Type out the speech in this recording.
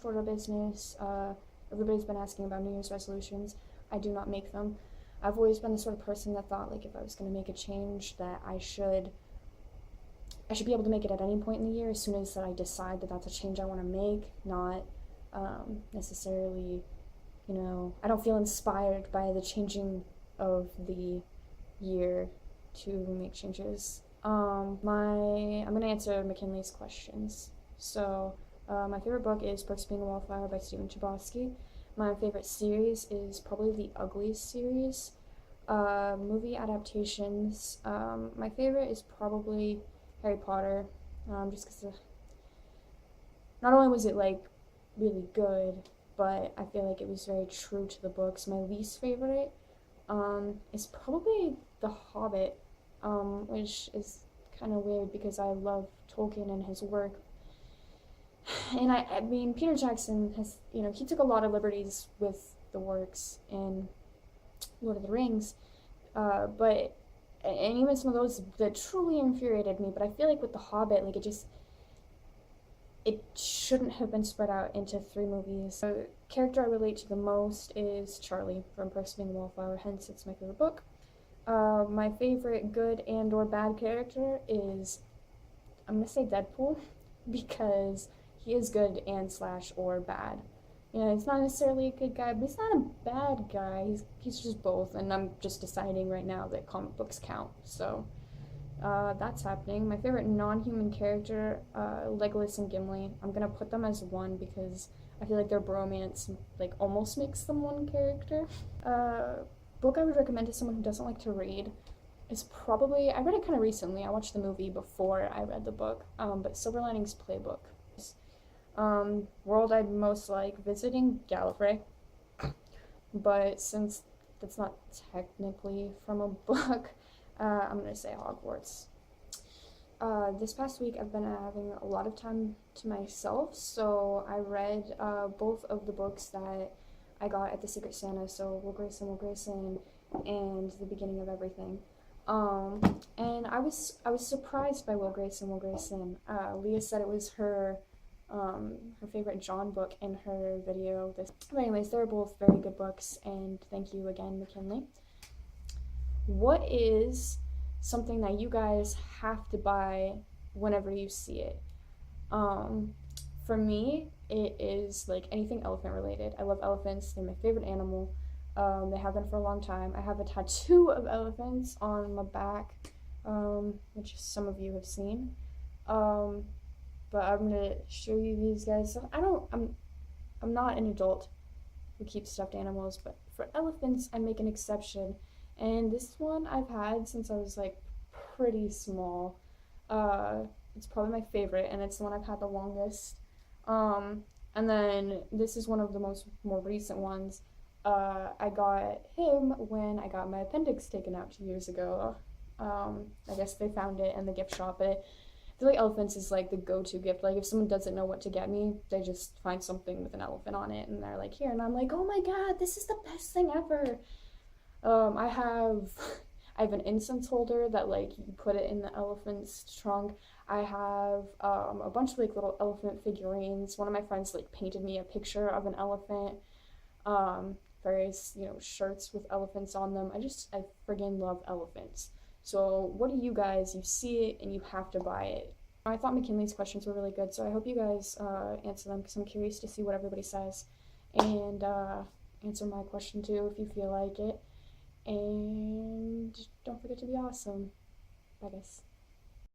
order business. Everybody's been asking about New Year's resolutions. I do not make them. I've always been the sort of person that thought, like, if I was going to make a change, that I should be able to make it at any point in the year, as soon as that I decide that that's a change I want to make, not necessarily, I don't feel inspired by the changing of the year to make changes. I'm going to answer McKinley's questions. So, my favorite book is Perks of Being a Wallflower by Stephen Chbosky. My favorite series is probably the Uglies series. Movie adaptations, my favorite is probably Harry Potter, just because not only was it, like, really good, but I feel like it was very true to the books. My least favorite is probably The Hobbit, which is kind of weird because I love Tolkien and his work. And I mean, Peter Jackson has, he took a lot of liberties with the works in Lord of the Rings, and even some of those that truly infuriated me, but I feel like with The Hobbit, like, it shouldn't have been spread out into 3 movies. The character I relate to the most is Charlie from Perks of Being a Wallflower, hence it's my favorite book. My favorite good and or bad character is, I'm gonna say Deadpool, because he is good and / or bad. He's not necessarily a good guy, but he's not a bad guy. He's just both, and I'm just deciding right now that comic books count. So that's happening. My favorite non-human character, Legolas and Gimli. I'm gonna put them as one because I feel like their bromance, like, almost makes them one character. Book I would recommend to someone who doesn't like to read is probably, I read it kind of recently. I watched the movie before I read the book, but Silver Linings Playbook. World I'd most like visiting, Gallifrey, but since that's not technically from a book, I'm gonna say Hogwarts. This past week I've been having a lot of time to myself, so I read both of the books that I got at the Secret Santa, so Will Grayson, and The Beginning of Everything. And I was surprised by Will Grayson. Leah said it was her favorite John book in her video. But anyways, they're both very good books, and thank you again, McKinley. What is something that you guys have to buy whenever you see it? For me, it is, like, anything elephant related. I love elephants. They're my favorite animal. They have been for a long time. I have a tattoo of elephants on my back, which some of you have seen. But I'm gonna show you these guys. I'm not an adult who keeps stuffed animals, but for elephants, I make an exception. And this one I've had since I was, like, pretty small. It's probably my favorite, and it's the one I've had the longest. And then this is one of the more recent ones. I got him when I got my appendix taken out 2 years ago. I guess they found it in the gift shop. I feel like elephants is, like, the go-to gift. Like, if someone doesn't know what to get me, they just find something with an elephant on it, and they're like, here, and I'm like, oh my god, this is the best thing ever. I have an incense holder that, like, you put it in the elephant's trunk. I have a bunch of, like, little elephant figurines. One of my friends, like, painted me a picture of an elephant. Various, shirts with elephants on them. I friggin' love elephants. So what do you guys, you see it and you have to buy it? I thought McKinley's questions were really good, so I hope you guys answer them, because I'm curious to see what everybody says. And answer my question too if you feel like it. And don't forget to be awesome. Bye guys.